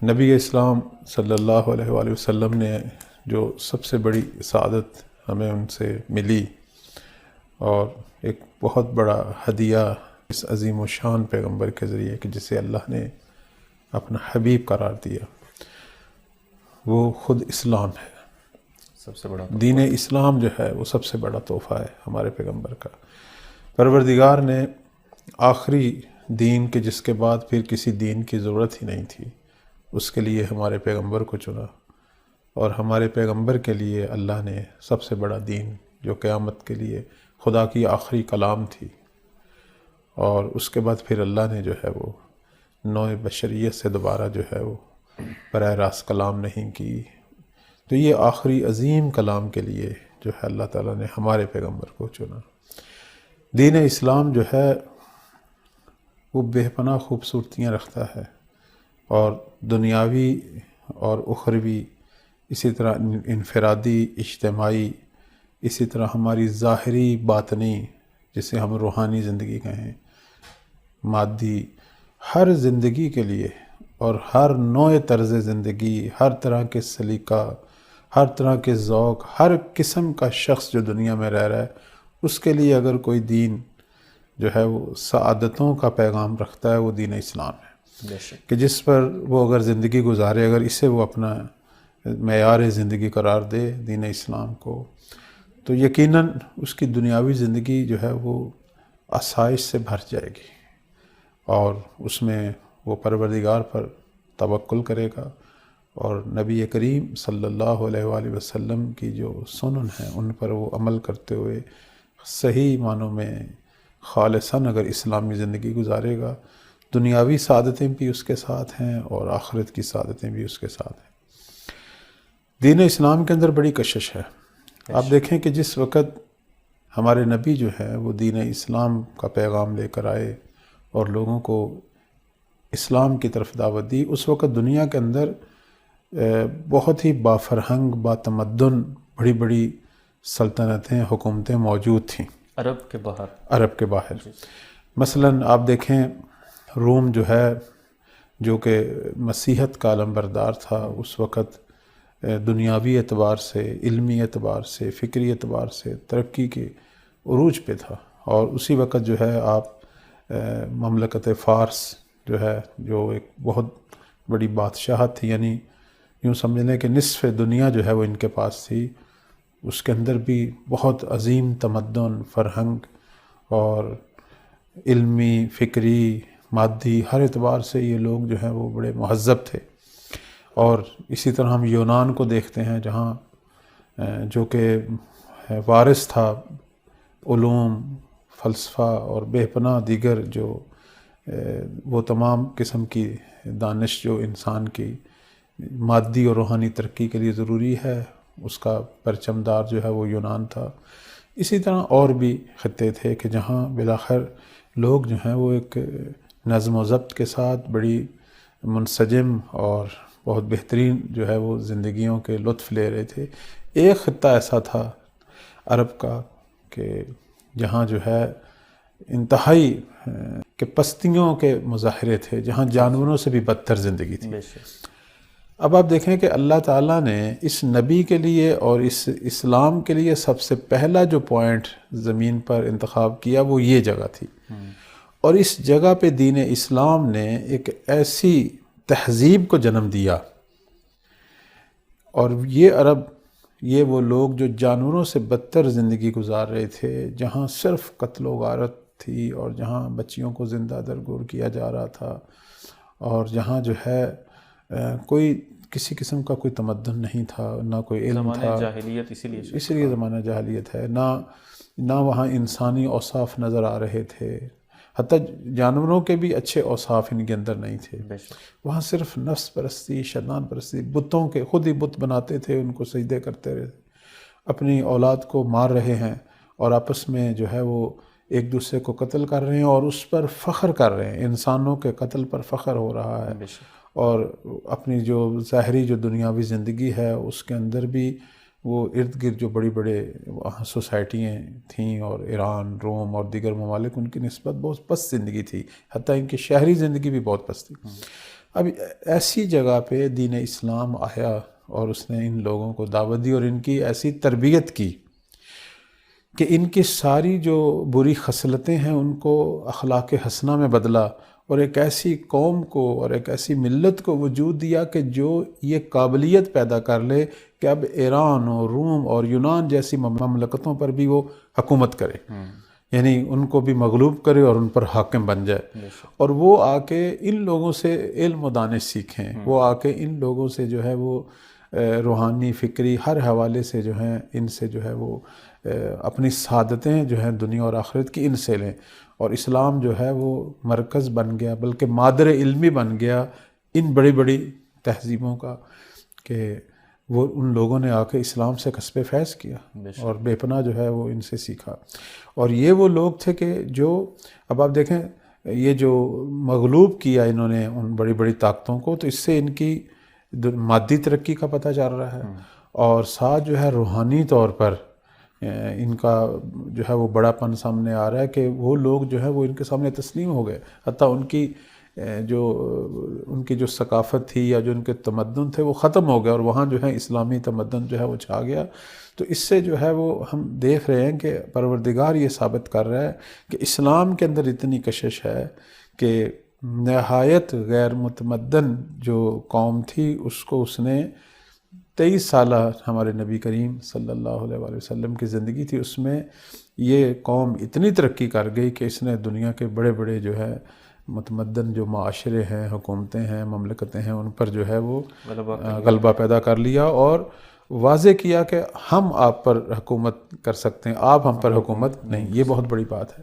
نبی اسلام صلی اللہ علیہ وآلہ وسلم نے جو سب سے بڑی سعادت ہمیں ان سے ملی اور ایک بہت بڑا ہدیہ اس عظیم و شان پیغمبر کے ذریعے کہ جسے اللہ نے اپنا حبیب قرار دیا، وہ خود اسلام ہے۔ سب سے بڑا دین اسلام جو ہے وہ سب سے بڑا تحفہ ہے ہمارے پیغمبر کا۔ پروردگار نے آخری دین کے جس کے بعد پھر کسی دین کی ضرورت ہی نہیں تھی، اس کے لیے ہمارے پیغمبر کو چنا، اور ہمارے پیغمبر کے لیے اللہ نے سب سے بڑا دین جو قیامت کے لیے خدا کی آخری کلام تھی، اور اس کے بعد پھر اللہ نے جو ہے وہ نوع بشریت سے دوبارہ جو ہے وہ براہ راست کلام نہیں کی، تو یہ آخری عظیم کلام کے لیے جو ہے اللہ تعالیٰ نے ہمارے پیغمبر کو چنا۔ دین اسلام جو ہے وہ بے پناہ خوبصورتیاں رکھتا ہے، اور دنیاوی اور اخروی، اسی طرح انفرادی، اجتماعی، اسی طرح ہماری ظاہری باطنی جسے ہم روحانی زندگی کہیں، مادی، ہر زندگی کے لیے اور ہر نوع طرز زندگی، ہر طرح کے سلیقہ، ہر طرح کے ذوق، ہر قسم کا شخص جو دنیا میں رہ رہا ہے، اس کے لیے اگر کوئی دین جو ہے وہ سعادتوں کا پیغام رکھتا ہے، وہ دین اسلام ہے، بے شک۔ کہ جس پر وہ اگر زندگی گزارے، اگر اسے وہ اپنا معیار زندگی قرار دے دین اسلام کو، تو یقیناً اس کی دنیاوی زندگی جو ہے وہ آسائش سے بھر جائے گی، اور اس میں وہ پروردگار پر توکل کرے گا، اور نبی کریم صلی اللہ علیہ وآلہ وسلم کی جو سنن ہیں ان پر وہ عمل کرتے ہوئے صحیح معنوں میں خالصاً اگر اسلامی زندگی گزارے گا، دنیاوی سعادتیں بھی اس کے ساتھ ہیں اور آخرت کی سعادتیں بھی اس کے ساتھ ہیں۔ دین اسلام کے اندر بڑی کشش ہے۔ آپ دیکھیں کہ جس وقت ہمارے نبی جو ہے وہ دین اسلام کا پیغام لے کر آئے اور لوگوں کو اسلام کی طرف دعوت دی، اس وقت دنیا کے اندر بہت ہی بافرہنگ، باتمدن بڑی بڑی سلطنتیں، حکومتیں موجود تھیں عرب کے باہر۔ مثلاً آپ دیکھیں روم جو ہے، جو کہ مسیحیت کا علمبردار تھا، اس وقت دنیاوی اعتبار سے، علمی اعتبار سے، فکری اعتبار سے ترقی کے عروج پہ تھا، اور اسی وقت جو ہے آپ مملکت فارس جو ہے، جو ایک بہت بڑی بادشاہت تھی، یعنی یوں سمجھ لیں کہ نصف دنیا جو ہے وہ ان کے پاس تھی، اس کے اندر بھی بہت عظیم تمدن، فرہنگ اور علمی، فکری، مادی ہر اعتبار سے یہ لوگ جو ہیں وہ بڑے مہذب تھے۔ اور اسی طرح ہم یونان کو دیکھتے ہیں، جہاں جو کہ وارث تھا علوم، فلسفہ اور بے پناہ دیگر جو وہ تمام قسم کی دانش جو انسان کی مادی اور روحانی ترقی کے لیے ضروری ہے، اس کا پرچم دار جو ہے وہ یونان تھا۔ اسی طرح اور بھی خطے تھے کہ جہاں بالآخر لوگ جو ہیں وہ ایک نظم و ضبط کے ساتھ بڑی منسجم اور بہت بہترین جو ہے وہ زندگیوں کے لطف لے رہے تھے۔ ایک خطہ ایسا تھا عرب کا کہ جہاں جو ہے انتہائی کہ پستیوں کے مظاہرے تھے، جہاں جانوروں سے بھی بدتر زندگی تھی۔ اب آپ دیکھیں کہ اللہ تعالیٰ نے اس نبی کے لیے اور اس اسلام کے لیے سب سے پہلا جو پوائنٹ زمین پر انتخاب کیا وہ یہ جگہ تھی، اور اس جگہ پہ دین اسلام نے ایک ایسی تہذیب کو جنم دیا، اور یہ عرب، یہ وہ لوگ جو جانوروں سے بدتر زندگی گزار رہے تھے، جہاں صرف قتل و غارت تھی، اور جہاں بچیوں کو زندہ درگور کیا جا رہا تھا، اور جہاں جو ہے کوئی کسی قسم کا کوئی تمدن نہیں تھا، نہ کوئی علم تھا، جاہلیت اسی لیے زمانہ جاہلیت ہے، نہ وہاں انسانی اوصاف نظر آ رہے تھے، حتیٰ جانوروں کے بھی اچھے اوصاف ان کے اندر نہیں تھے۔ وہاں صرف نفس پرستی، شیطان پرستی، بتوں کے خود ہی بت بناتے تھے، ان کو سجدے کرتے رہے، اپنی اولاد کو مار رہے ہیں، اور آپس میں جو ہے وہ ایک دوسرے کو قتل کر رہے ہیں، اور اس پر فخر کر رہے ہیں، انسانوں کے قتل پر فخر ہو رہا ہے، اور اپنی جو ظاہری جو دنیاوی زندگی ہے اس کے اندر بھی وہ ارد گرد جو بڑی بڑے وہاں سوسائٹیاں تھیں، اور ایران، روم اور دیگر ممالک، ان کی نسبت بہت پست زندگی تھی، حتیٰ ان کی شہری زندگی بھی بہت پست تھی۔ اب ایسی جگہ پہ دین اسلام آیا اور اس نے ان لوگوں کو دعوت دی اور ان کی ایسی تربیت کی کہ ان کی ساری جو بری خصلتیں ہیں ان کو اخلاق حسنہ میں بدلا، اور ایک ایسی قوم کو اور ایک ایسی ملت کو وجود دیا کہ جو یہ قابلیت پیدا کر لے کہ اب ایران اور روم اور یونان جیسی مملکتوں پر بھی وہ حکومت کرے، یعنی ان کو بھی مغلوب کرے اور ان پر حاکم بن جائے، اور وہ آ کے ان لوگوں سے علم و دانش سیکھیں، وہ آ کے ان لوگوں سے جو ہے وہ روحانی فکری ہر حوالے سے جو ہیں ان سے جو ہے وہ اپنی سعادتیں جو ہیں دنیا اور آخرت کی ان سے لیں، اور اسلام جو ہے وہ مرکز بن گیا، بلکہ مادر علمی بن گیا ان بڑی بڑی تہذیبوں کا، کہ وہ ان لوگوں نے آ کے اسلام سے کسب فیض کیا اور بے پناہ جو ہے وہ ان سے سیکھا۔ اور یہ وہ لوگ تھے کہ جو اب آپ دیکھیں یہ جو مغلوب کیا انہوں نے ان بڑی بڑی طاقتوں کو، تو اس سے ان کی مادی ترقی کا پتہ چل رہا ہے، اور ساتھ جو ہے روحانی طور پر ان کا جو ہے وہ بڑا پن سامنے آ رہا ہے کہ وہ لوگ جو ہے وہ ان کے سامنے تسلیم ہو گئے، حتیٰ ان کی جو ثقافت تھی یا جو ان کے تمدن تھے وہ ختم ہو گئے، اور وہاں جو ہے اسلامی تمدن جو ہے وہ چھا گیا۔ تو اس سے جو ہے وہ ہم دیکھ رہے ہیں کہ پروردگار یہ ثابت کر رہا ہے کہ اسلام کے اندر اتنی کشش ہے کہ نہایت غیر متمدن جو قوم تھی اس کو اس نے 23 سالہ ہمارے نبی کریم صلی اللہ علیہ وآلہ وسلم کی زندگی تھی، اس میں یہ قوم اتنی ترقی کر گئی کہ اس نے دنیا کے بڑے بڑے جو ہے متمدن جو معاشرے ہیں، حکومتیں ہیں، مملکتیں ہیں، ان پر جو ہے وہ غلبہ پیدا کر لیا، اور واضح کیا کہ ہم آپ پر حکومت کر سکتے ہیں، آپ ہم پر حکومت نہیں۔ یہ بہت بڑی بات ہے۔